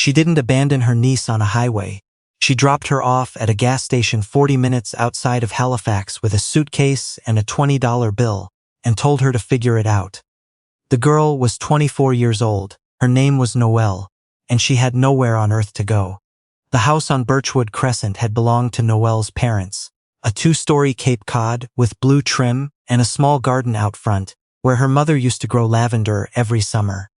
She didn't abandon her niece on a highway. She dropped her off at a gas station 40 minutes outside of Halifax with a suitcase and a $20 bill, and told her to figure it out. The girl was 24 years old, her name was Noelle, and she had nowhere on earth to go. The house on Birchwood Crescent had belonged to Noelle's parents, a 2-story Cape Cod with blue trim and a small garden out front, where her mother used to grow lavender every summer.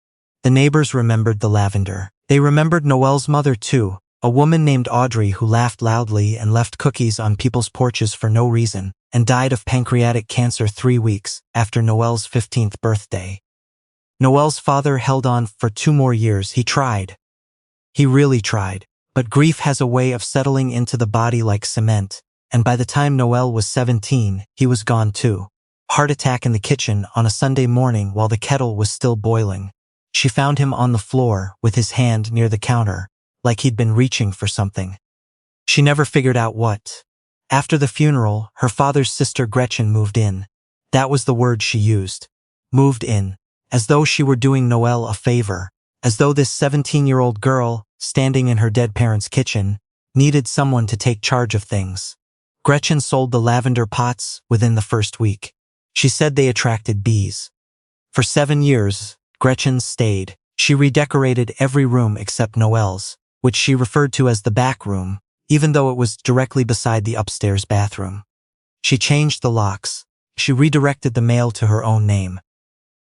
The neighbors remembered the lavender. They remembered Noelle's mother too, a woman named Audrey who laughed loudly and left cookies on people's porches for no reason, and died of pancreatic cancer 3 weeks after Noelle's 15th birthday. Noelle's father held on for 2 more years. He tried. He really tried. But grief has a way of settling into the body like cement, and by the time Noelle was 17, he was gone too. Heart attack in the kitchen on a Sunday morning while the kettle was still boiling. She found him on the floor with his hand near the counter, like he'd been reaching for something. She never figured out what. After the funeral, her father's sister Gretchen moved in. That was the word she used. Moved in. As though she were doing Noelle a favor. As though this 17-year-old girl, standing in her dead parents' kitchen, needed someone to take charge of things. Gretchen sold the lavender pots within the first week. She said they attracted bees. For 7 years, Gretchen stayed. She redecorated every room except Noelle's, which she referred to as the back room, even though it was directly beside the upstairs bathroom. She changed the locks. She redirected the mail to her own name.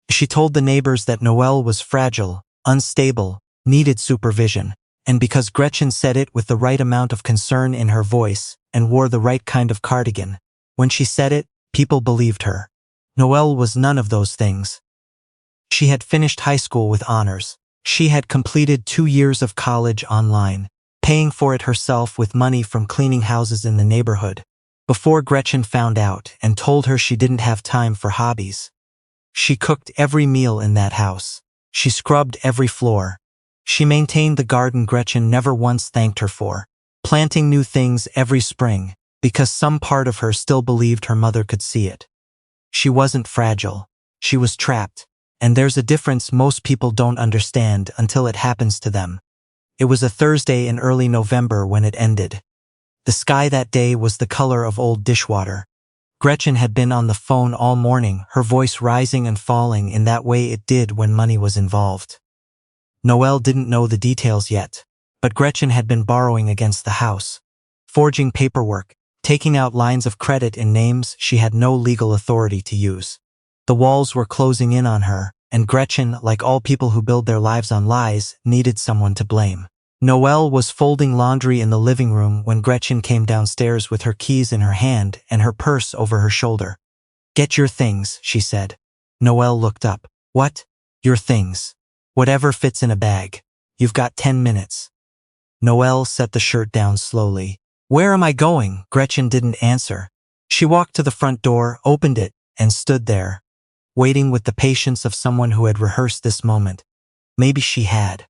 She told the neighbors that Noelle was fragile, unstable, needed supervision, and because Gretchen said it with the right amount of concern in her voice and wore the right kind of cardigan, when she said it, people believed her. Noelle was none of those things. She had finished high school with honors. She had completed 2 years of college online, paying for it herself with money from cleaning houses in the neighborhood, before Gretchen found out and told her she didn't have time for hobbies. She cooked every meal in that house. She scrubbed every floor. She maintained the garden Gretchen never once thanked her for, planting new things every spring, because some part of her still believed her mother could see it. She wasn't fragile. She was trapped, and there's a difference most people don't understand until it happens to them. It was a Thursday in early November when it ended. The sky that day was the color of old dishwater. Gretchen had been on the phone all morning, her voice rising and falling in that way it did when money was involved. Noelle didn't know the details yet, but Gretchen had been borrowing against the house, forging paperwork, taking out lines of credit in names she had no legal authority to use. The walls were closing in on her, and Gretchen, like all people who build their lives on lies, needed someone to blame. Noelle was folding laundry in the living room when Gretchen came downstairs with her keys in her hand and her purse over her shoulder. "Get your things," she said. Noelle looked up. "What? Your things? Whatever fits in a bag. You've got 10 minutes. Noelle set the shirt down slowly. "Where am I going?" Gretchen didn't answer. She walked to the front door, opened it, and stood there, waiting with the patience of someone who had rehearsed this moment. Maybe she had.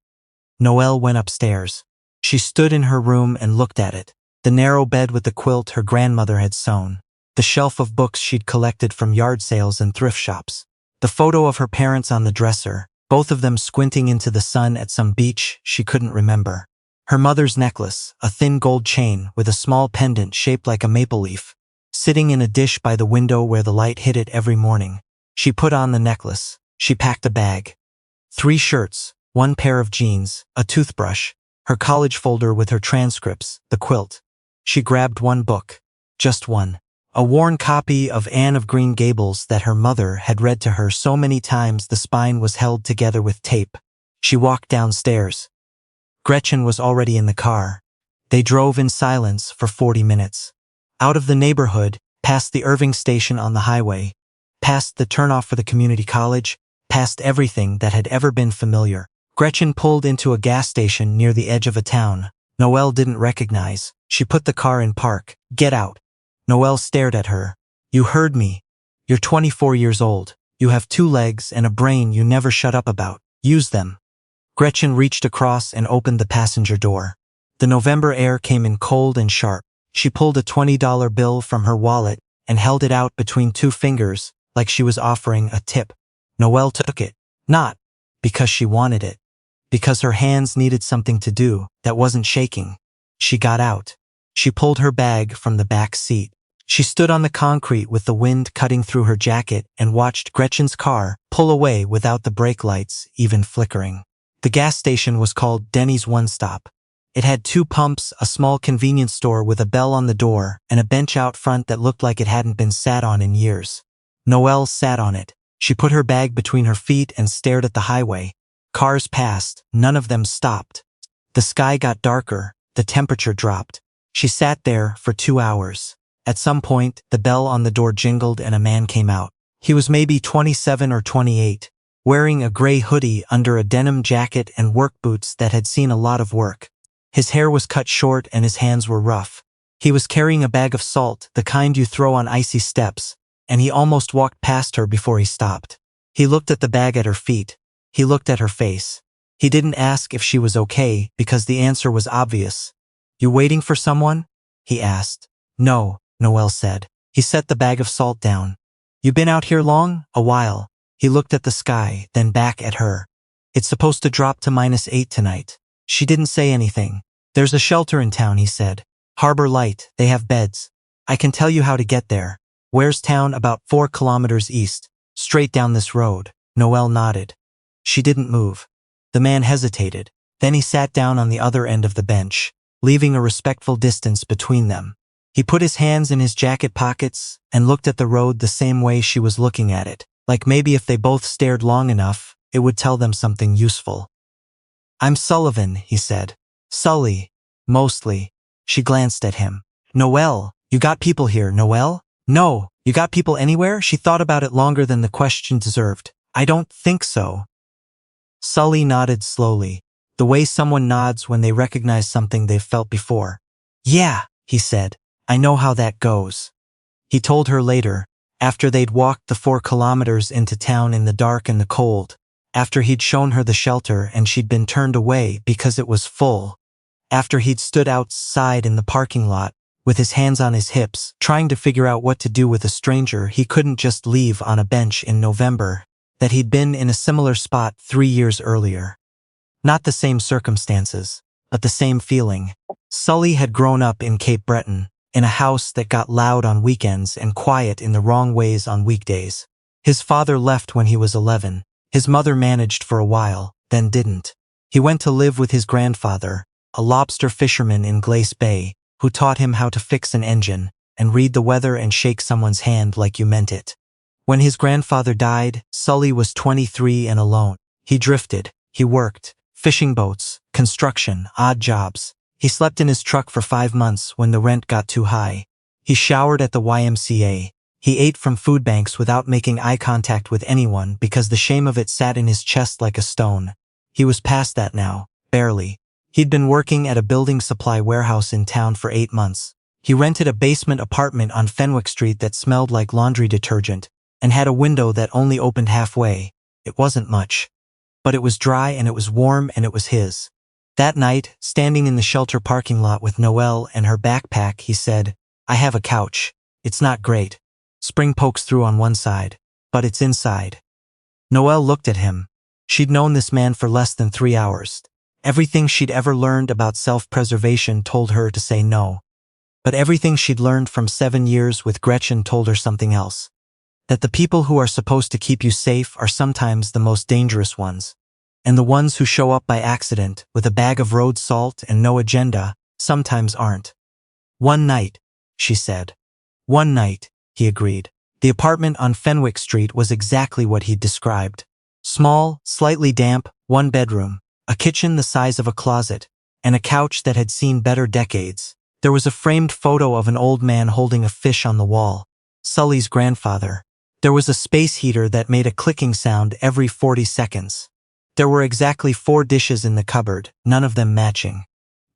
Noelle went upstairs. She stood in her room and looked at it. The narrow bed with the quilt her grandmother had sewn. The shelf of books she'd collected from yard sales and thrift shops. The photo of her parents on the dresser, both of them squinting into the sun at some beach she couldn't remember. Her mother's necklace, a thin gold chain with a small pendant shaped like a maple leaf, sitting in a dish by the window where the light hit it every morning. She put on the necklace. She packed a bag. 3 shirts, 1 pair of jeans, a toothbrush, her college folder with her transcripts, the quilt. She grabbed 1 book. Just one. A worn copy of Anne of Green Gables that her mother had read to her so many times the spine was held together with tape. She walked downstairs. Gretchen was already in the car. They drove in silence for 40 minutes. Out of the neighborhood, past the Irving station on the highway, past the turnoff for the community college, past everything that had ever been familiar. Gretchen pulled into a gas station near the edge of a town Noelle didn't recognize. She put the car in park. "Get out." Noelle stared at her. "You heard me. You're 24 years old. You have 2 legs and a brain you never shut up about. Use them." Gretchen reached across and opened the passenger door. The November air came in cold and sharp. She pulled a $20 bill from her wallet and held it out between 2 fingers, like she was offering a tip. Noelle took it. Not because she wanted it. because her hands needed something to do that wasn't shaking. She got out. She pulled her bag from the back seat. She stood on the concrete with the wind cutting through her jacket and watched Gretchen's car pull away without the brake lights even flickering. The gas station was called Denny's One Stop. It had 2 pumps, a small convenience store with a bell on the door, and a bench out front that looked like it hadn't been sat on in years. Noelle sat on it. She put her bag between her feet and stared at the highway. Cars passed, none of them stopped. The sky got darker, the temperature dropped. She sat there for 2 hours. At some point, the bell on the door jingled and a man came out. He was maybe 27 or 28, wearing a gray hoodie under a denim jacket and work boots that had seen a lot of work. His hair was cut short and his hands were rough. He was carrying a bag of salt, the kind you throw on icy steps, and he almost walked past her before he stopped. He looked at the bag at her feet. He looked at her face. He didn't ask if she was okay because the answer was obvious. "You waiting for someone?" he asked. "No," Noelle said. He set the bag of salt down. "You been out here long?" "A while." He looked at the sky, then back at her. "It's supposed to drop to -8 tonight." She didn't say anything. "There's a shelter in town," he said. "Harbor Light, they have beds. I can tell you how to get there." "Where's town?" "About 4 kilometers east. Straight down this road." Noelle nodded. She didn't move. The man hesitated. Then he sat down on the other end of the bench, leaving a respectful distance between them. He put his hands in his jacket pockets and looked at the road the same way she was looking at it, like maybe if they both stared long enough, it would tell them something useful. "I'm Sullivan," he said. "Sully. Mostly." She glanced at him. "Noelle, you got people here, Noelle?" "No, you got people anywhere?" She thought about it longer than the question deserved. "I don't think so." Sully nodded slowly, the way someone nods when they recognize something they've felt before. "Yeah," he said. "I know how that goes." He told her later, after they'd walked the 4 kilometers into town in the dark and the cold, after he'd shown her the shelter and she'd been turned away because it was full, after he'd stood outside in the parking lot, with his hands on his hips, trying to figure out what to do with a stranger he couldn't just leave on a bench in November, that he'd been in a similar spot 3 years earlier. Not the same circumstances, but the same feeling. Sully had grown up in Cape Breton, in a house that got loud on weekends and quiet in the wrong ways on weekdays. His father left when he was 11. His mother managed for a while, then didn't. He went to live with his grandfather, a lobster fisherman in Glace Bay, who taught him how to fix an engine and read the weather and shake someone's hand like you meant it. When his grandfather died, Sully was 23 and alone. He drifted. He worked. Fishing boats, construction, odd jobs. He slept in his truck for 5 months when the rent got too high. He showered at the YMCA. He ate from food banks without making eye contact with anyone because the shame of it sat in his chest like a stone. He was past that now, barely. He'd been working at a building supply warehouse in town for 8 months. He rented a basement apartment on Fenwick Street that smelled like laundry detergent and had a window that only opened halfway. It wasn't much, but it was dry and it was warm and it was his. That night, standing in the shelter parking lot with Noelle and her backpack, he said, "I have a couch. It's not great. Spring pokes through on one side, but it's inside." Noelle looked at him. She'd known this man for less than 3 hours. Everything she'd ever learned about self-preservation told her to say no. But everything she'd learned from 7 years with Gretchen told her something else. That the people who are supposed to keep you safe are sometimes the most dangerous ones. And the ones who show up by accident with a bag of road salt and no agenda sometimes aren't. "One night," she said. "One night," he agreed. The apartment on Fenwick Street was exactly what he'd described. Small, slightly damp, 1 bedroom, a kitchen the size of a closet, and a couch that had seen better decades. There was a framed photo of an old man holding a fish on the wall, Sully's grandfather. There was a space heater that made a clicking sound every 40 seconds. There were exactly 4 dishes in the cupboard, none of them matching.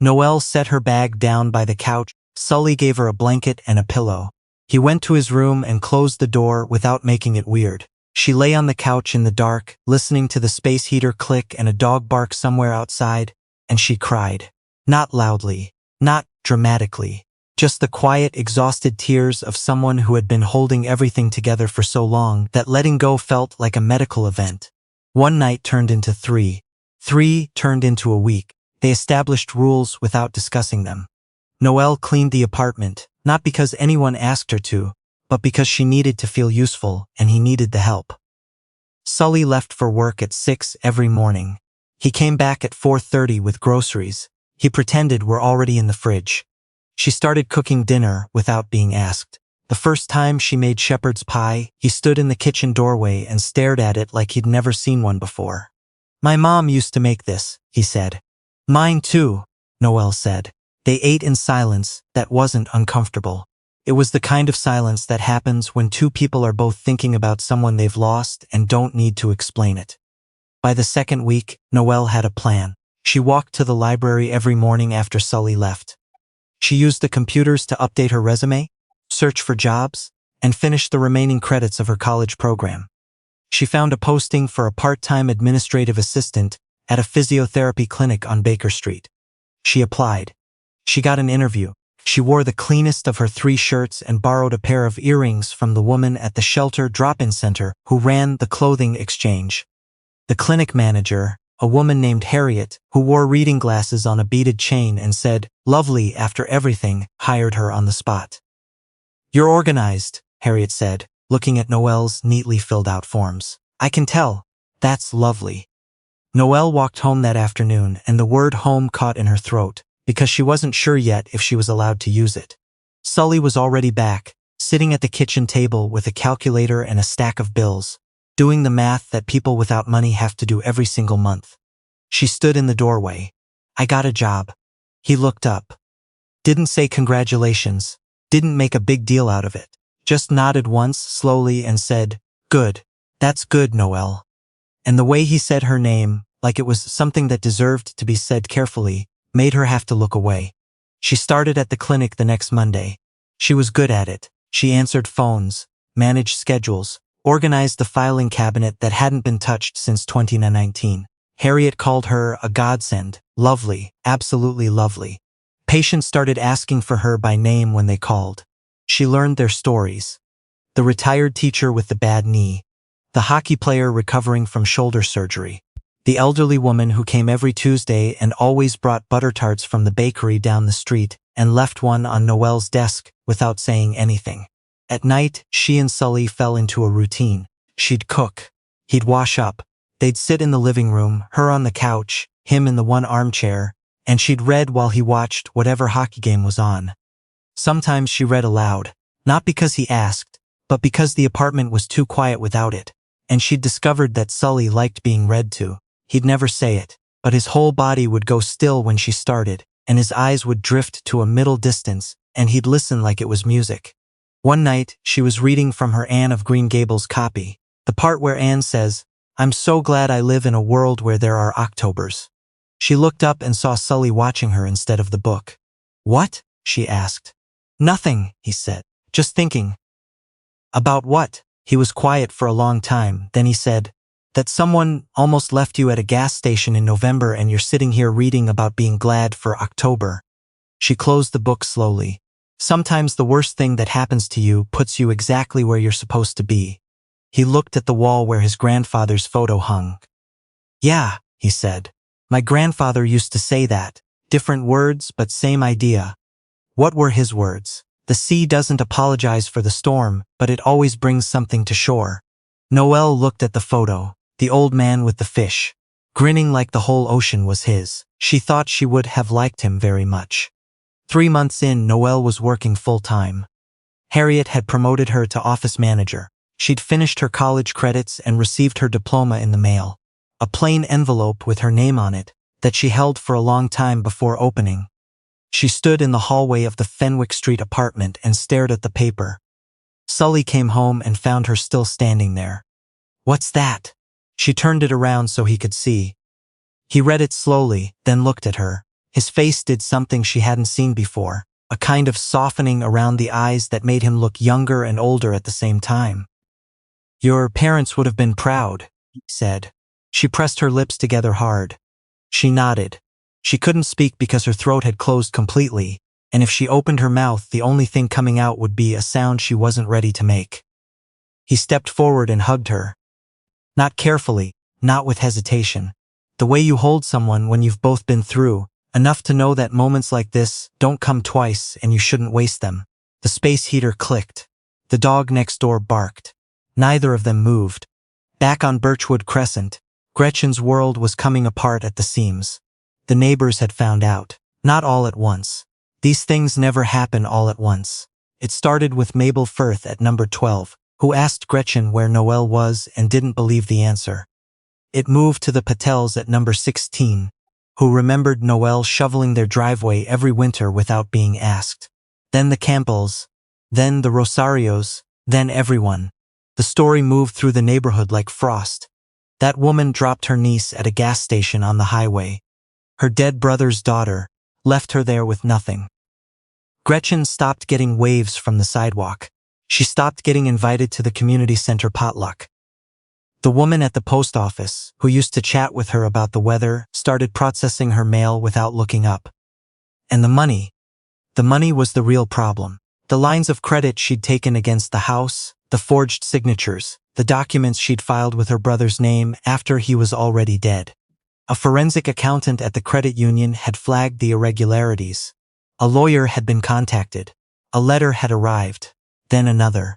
Noelle set her bag down by the couch. Sully gave her a blanket and a pillow. He went to his room and closed the door without making it weird. She lay on the couch in the dark, listening to the space heater click and a dog bark somewhere outside, and she cried. Not loudly, not dramatically, just the quiet, exhausted tears of someone who had been holding everything together for so long that letting go felt like a medical event. 1 night turned into 3 3 turned into a week. They established rules without discussing them. Noelle cleaned the apartment, not because anyone asked her to, but because she needed to feel useful and he needed the help. Sully left for work at 6 every morning. He came back at 4:30 with groceries. He pretended were already in the fridge. She started cooking dinner without being asked. The first time she made shepherd's pie, he stood in the kitchen doorway and stared at it like he'd never seen one before. "My mom used to make this," he said. "Mine too," Noelle said. They ate in silence that wasn't uncomfortable. It was the kind of silence that happens when two people are both thinking about someone they've lost and don't need to explain it. By the second week, Noelle had a plan. She walked to the library every morning after Sully left. She used the computers to update her resume, search for jobs, and finish the remaining credits of her college program. She found a posting for a part-time administrative assistant at a physiotherapy clinic on Baker Street. She applied. She got an interview. She wore the cleanest of her 3 shirts and borrowed a pair of earrings from the woman at the shelter drop-in center who ran the clothing exchange. The clinic manager, a woman named Harriet, who wore reading glasses on a beaded chain and said, "Lovely after everything," hired her on the spot. "You're organized," Harriet said, looking at Noelle's neatly filled out forms. "I can tell. That's lovely." Noelle walked home that afternoon and the word home caught in her throat, because she wasn't sure yet if she was allowed to use it. Sully was already back, sitting at the kitchen table with a calculator and a stack of bills, doing the math that people without money have to do every single month. She stood in the doorway. "I got a job." He looked up. Didn't say congratulations, didn't make a big deal out of it, just nodded once slowly and said, "Good. That's good, Noelle." And the way he said her name, like it was something that deserved to be said carefully, made her have to look away. She started at the clinic the next Monday. She was good at it. She answered phones, managed schedules, organized the filing cabinet that hadn't been touched since 2019. Harriet called her a godsend, lovely, absolutely lovely. Patients started asking for her by name when they called. She learned their stories. The retired teacher with the bad knee, the hockey player recovering from shoulder surgery, the elderly woman who came every Tuesday and always brought butter tarts from the bakery down the street and left one on Noelle's desk without saying anything. At night, she and Sully fell into a routine. She'd cook. He'd wash up. They'd sit in the living room, her on the couch, him in the one armchair, and she'd read while he watched whatever hockey game was on. Sometimes she read aloud, not because he asked, but because the apartment was too quiet without it, and she'd discovered that Sully liked being read to. He'd never say it, but his whole body would go still when she started, and his eyes would drift to a middle distance, and he'd listen like it was music. One night, she was reading from her Anne of Green Gables copy, the part where Anne says, "I'm so glad I live in a world where there are Octobers." She looked up and saw Sully watching her instead of the book. "What?" she asked. "Nothing," he said. "Just thinking." "About what?" He was quiet for a long time, then he said, "That someone almost left you at a gas station in November and you're sitting here reading about being glad for October." She closed the book slowly. "Sometimes the worst thing that happens to you puts you exactly where you're supposed to be." He looked at the wall where his grandfather's photo hung. "Yeah," he said. "My grandfather used to say that. Different words, but same idea." What were his words? "The sea doesn't apologize for the storm, but it always brings something to shore." Noelle looked at the photo, the old man with the fish, grinning like the whole ocean was his. She thought she would have liked him very much. 3 months in, Noelle was working full-time. Harriet had promoted her to office manager. She'd finished her college credits and received her diploma in the mail. A plain envelope with her name on it that she held for a long time before opening. She stood in the hallway of the Fenwick Street apartment and stared at the paper. Sully came home and found her still standing there. "What's that?" She turned it around so he could see. He read it slowly, then looked at her. His face did something she hadn't seen before, a kind of softening around the eyes that made him look younger and older at the same time. "Your parents would have been proud," he said. She pressed her lips together hard. She nodded. She couldn't speak because her throat had closed completely, and if she opened her mouth, the only thing coming out would be a sound she wasn't ready to make. He stepped forward and hugged her. Not carefully, not with hesitation. The way you hold someone when you've both been through enough to know that moments like this don't come twice and you shouldn't waste them. The space heater clicked. The dog next door barked. Neither of them moved. Back on Birchwood Crescent, Gretchen's world was coming apart at the seams. The neighbors had found out. Not all at once. These things never happen all at once. It started with Mabel Firth at number 12, who asked Gretchen where Noelle was and didn't believe the answer. It moved to the Patels at number 16, who remembered Noelle shoveling their driveway every winter without being asked. Then the Campbells, then the Rosarios, then everyone. The story moved through the neighborhood like frost. That woman dropped her niece at a gas station on the highway. Her dead brother's daughter left her there with nothing. Gretchen stopped getting waves from the sidewalk. She stopped getting invited to the community center potluck. The woman at the post office, who used to chat with her about the weather, started processing her mail without looking up. And the money. The money was the real problem. The lines of credit she'd taken against the house, the forged signatures, the documents she'd filed with her brother's name after he was already dead. A forensic accountant at the credit union had flagged the irregularities. A lawyer had been contacted. A letter had arrived. Then another.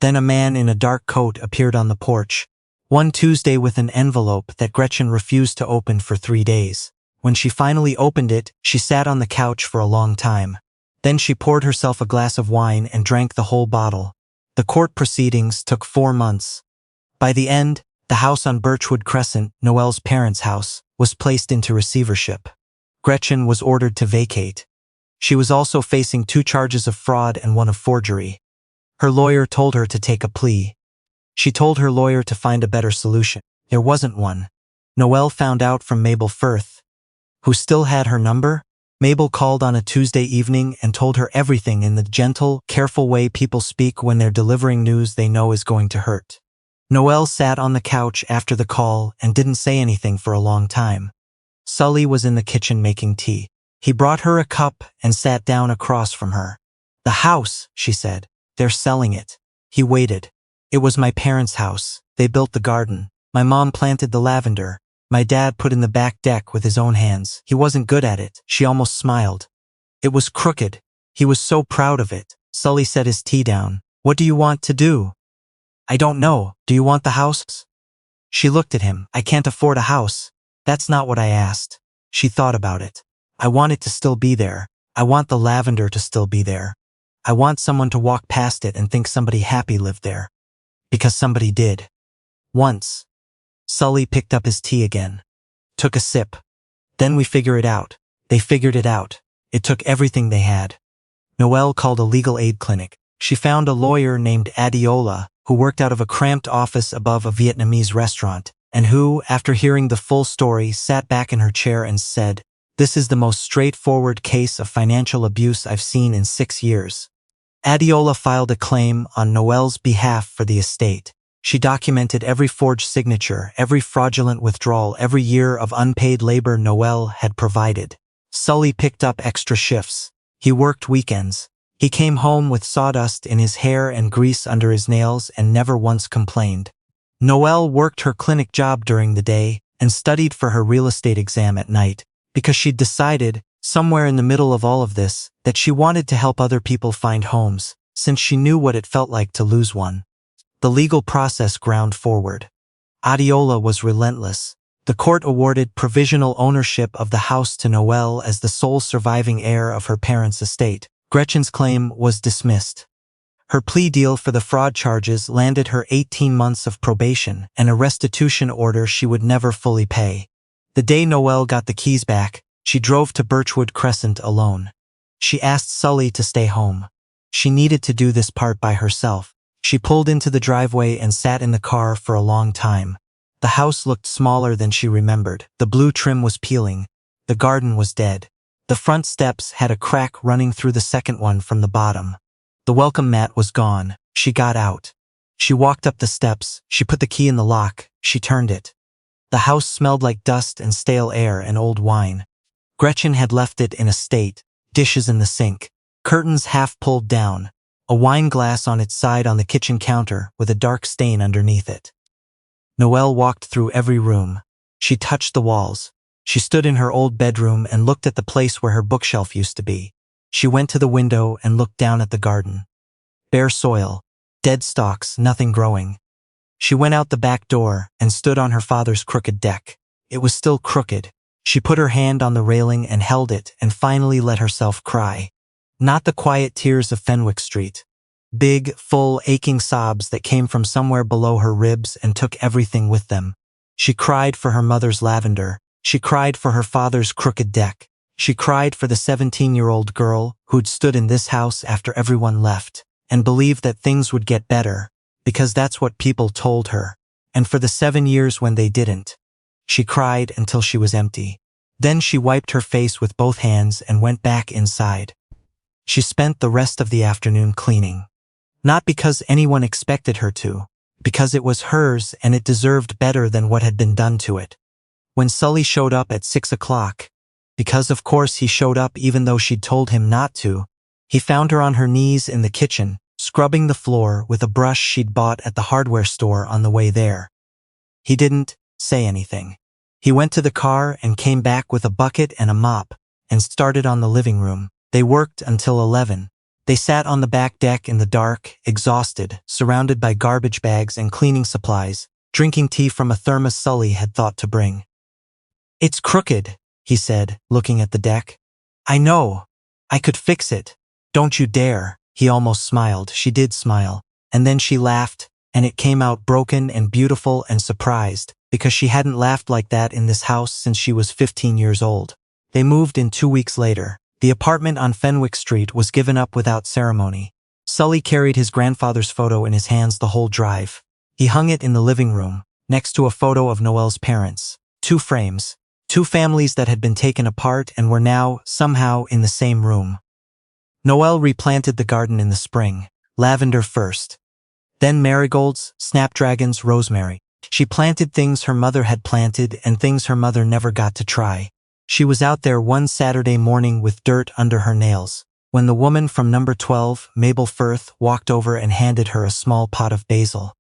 Then a man in a dark coat appeared on the porch, one Tuesday with an envelope that Gretchen refused to open for 3 days. When she finally opened it, she sat on the couch for a long time. Then she poured herself a glass of wine and drank the whole bottle. The court proceedings took 4 months. By the end, the house on Birchwood Crescent, Noelle's parents' house, was placed into receivership. Gretchen was ordered to vacate. She was also facing 2 charges of fraud and 1 of forgery. Her lawyer told her to take a plea. She told her lawyer to find a better solution. There wasn't one. Noelle found out from Mabel Firth, who still had her number. Mabel called on a Tuesday evening and told her everything in the gentle, careful way people speak when they're delivering news they know is going to hurt. Noelle sat on the couch after the call and didn't say anything for a long time. Sully was in the kitchen making tea. He brought her a cup and sat down across from her. "The house," she said. "They're selling it." He waited. "It was my parents' house. They built the garden. My mom planted the lavender. My dad put in the back deck with his own hands. He wasn't good at it." She almost smiled. "It was crooked. He was so proud of it." Sully set his tea down. "What do you want to do?" "I don't know. Do you want the house?" She looked at him. "I can't afford a house." "That's not what I asked." She thought about it. "I want it to still be there. I want the lavender to still be there. I want someone to walk past it and think somebody happy lived there. Because somebody did. Once." Sully picked up his tea again. Took a sip. "Then we figure it out." They figured it out. It took everything they had. Noelle called a legal aid clinic. She found a lawyer named Adiola, who worked out of a cramped office above a Vietnamese restaurant, and who, after hearing the full story, sat back in her chair and said, "This is the most straightforward case of financial abuse I've seen in 6 years." Adiola filed a claim on Noelle's behalf for the estate. She documented every forged signature, every fraudulent withdrawal, every year of unpaid labor Noelle had provided. Sully picked up extra shifts. He worked weekends. He came home with sawdust in his hair and grease under his nails and never once complained. Noelle worked her clinic job during the day and studied for her real estate exam at night, because she'd decided, somewhere in the middle of all of this, that she wanted to help other people find homes, since she knew what it felt like to lose one. The legal process ground forward. Adiola was relentless. The court awarded provisional ownership of the house to Noelle as the sole surviving heir of her parents' estate. Gretchen's claim was dismissed. Her plea deal for the fraud charges landed her 18 months of probation and a restitution order she would never fully pay. The day Noelle got the keys back, she drove to Birchwood Crescent alone. She asked Sully to stay home. She needed to do this part by herself. She pulled into the driveway and sat in the car for a long time. The house looked smaller than she remembered. The blue trim was peeling. The garden was dead. The front steps had a crack running through the second one from the bottom. The welcome mat was gone. She got out. She walked up the steps. She put the key in the lock. She turned it. The house smelled like dust and stale air and old wine. Gretchen had left it in a state, dishes in the sink, curtains half pulled down, a wine glass on its side on the kitchen counter with a dark stain underneath it. Noelle walked through every room. She touched the walls. She stood in her old bedroom and looked at the place where her bookshelf used to be. She went to the window and looked down at the garden. Bare soil, dead stalks, nothing growing. She went out the back door and stood on her father's crooked deck. It was still crooked. She put her hand on the railing and held it and finally let herself cry. Not the quiet tears of Fenwick Street. Big, full, aching sobs that came from somewhere below her ribs and took everything with them. She cried for her mother's lavender. She cried for her father's crooked deck. She cried for the 17-year-old girl who'd stood in this house after everyone left and believed that things would get better, because that's what people told her, and for the 7 years when they didn't. She cried until she was empty. Then she wiped her face with both hands and went back inside. She spent the rest of the afternoon cleaning. Not because anyone expected her to, because it was hers and it deserved better than what had been done to it. When Sully showed up at 6 o'clock, because of course he showed up even though she'd told him not to, he found her on her knees in the kitchen, scrubbing the floor with a brush she'd bought at the hardware store on the way there. He didn't say anything. He went to the car and came back with a bucket and a mop and started on the living room. They worked until 11. They sat on the back deck in the dark, exhausted, surrounded by garbage bags and cleaning supplies, drinking tea from a thermos Sully had thought to bring. "It's crooked," he said, looking at the deck. "I know. I could fix it. Don't you dare." He almost smiled. She did smile. And then she laughed, and it came out broken and beautiful and surprised, because she hadn't laughed like that in this house since she was 15 years old. They moved in 2 weeks later. The apartment on Fenwick Street was given up without ceremony. Sully carried his grandfather's photo in his hands the whole drive. He hung it in the living room, next to a photo of Noelle's parents. 2 frames. 2 families that had been taken apart and were now, somehow, in the same room. Noelle replanted the garden in the spring. Lavender first. Then marigolds, snapdragons, rosemary. She planted things her mother had planted and things her mother never got to try. She was out there one Saturday morning with dirt under her nails, when the woman from number 12, Mabel Firth, walked over and handed her a small pot of basil.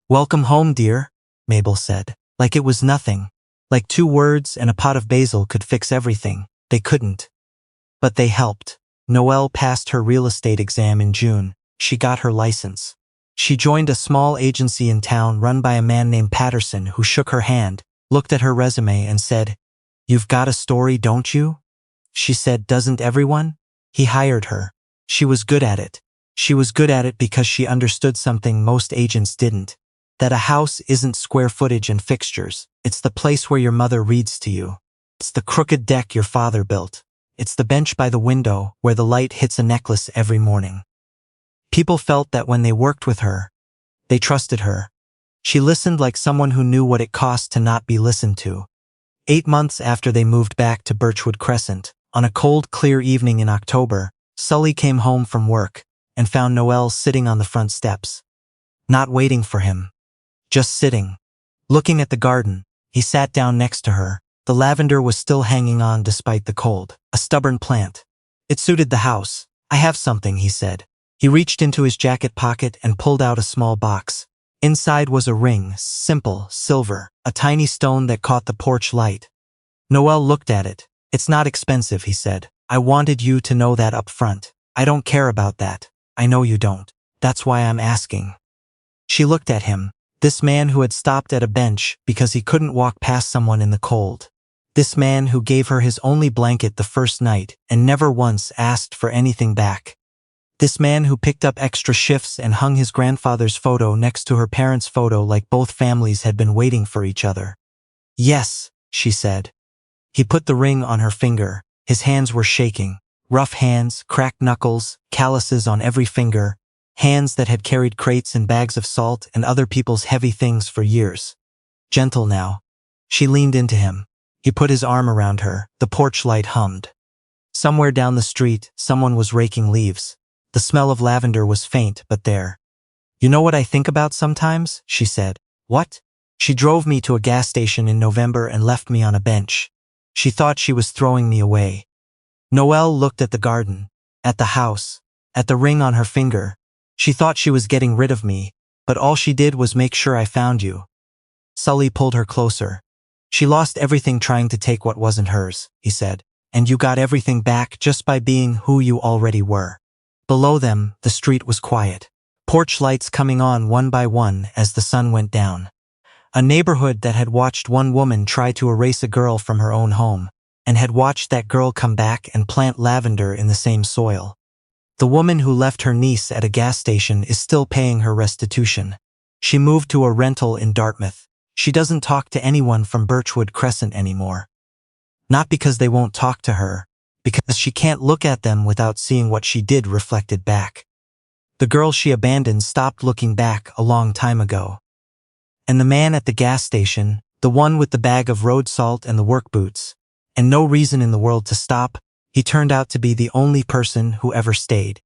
"Welcome home, dear," Mabel said, like it was nothing. Like 2 words and a pot of basil could fix everything. They couldn't. But they helped. Noelle passed her real estate exam in June. She got her license. She joined a small agency in town run by a man named Patterson who shook her hand, looked at her resume and said, "You've got a story, don't you?" She said, "Doesn't everyone?" He hired her. She was good at it. She was good at it because she understood something most agents didn't. That a house isn't square footage and fixtures. It's the place where your mother reads to you. It's the crooked deck your father built. It's the bench by the window where the light hits a necklace every morning. People felt that when they worked with her, they trusted her. She listened like someone who knew what it cost to not be listened to. 8 months after they moved back to Birchwood Crescent, on a cold, clear evening in October, Sully came home from work and found Noelle sitting on the front steps. Not waiting for him. Just sitting. Looking at the garden. He sat down next to her. The lavender was still hanging on despite the cold. A stubborn plant. It suited the house. "I have something," he said. He reached into his jacket pocket and pulled out a small box. Inside was a ring, simple, silver, a tiny stone that caught the porch light. Noelle looked at it. "It's not expensive," he said. "I wanted you to know that up front. I don't care about that. I know you don't. That's why I'm asking." She looked at him. This man who had stopped at a bench because he couldn't walk past someone in the cold. This man who gave her his only blanket the first night and never once asked for anything back. This man who picked up extra shifts and hung his grandfather's photo next to her parents' photo like both families had been waiting for each other. "Yes," she said. He put the ring on her finger. His hands were shaking. Rough hands, cracked knuckles, calluses on every finger. Hands that had carried crates and bags of salt and other people's heavy things for years. Gentle now. She leaned into him. He put his arm around her. The porch light hummed. Somewhere down the street, someone was raking leaves. The smell of lavender was faint, but there. "You know what I think about sometimes?" she said. "What?" "She drove me to a gas station in November and left me on a bench. She thought she was throwing me away." Noelle looked at the garden, at the house, at the ring on her finger. "She thought she was getting rid of me, but all she did was make sure I found you." Sully pulled her closer. She lost everything trying to take what wasn't hers, he said, and you got everything back just by being who you already were. Below them, the street was quiet. Porch lights coming on one by one as the sun went down. A neighborhood that had watched one woman try to erase a girl from her own home, and had watched that girl come back and plant lavender in the same soil. The woman who left her niece at a gas station is still paying her restitution. She moved to a rental in Dartmouth. She doesn't talk to anyone from Birchwood Crescent anymore. Not because they won't talk to her, because she can't look at them without seeing what she did reflected back. The girl she abandoned stopped looking back a long time ago. And the man at the gas station, the one with the bag of road salt and the work boots, and no reason in the world to stop, he turned out to be the only person who ever stayed.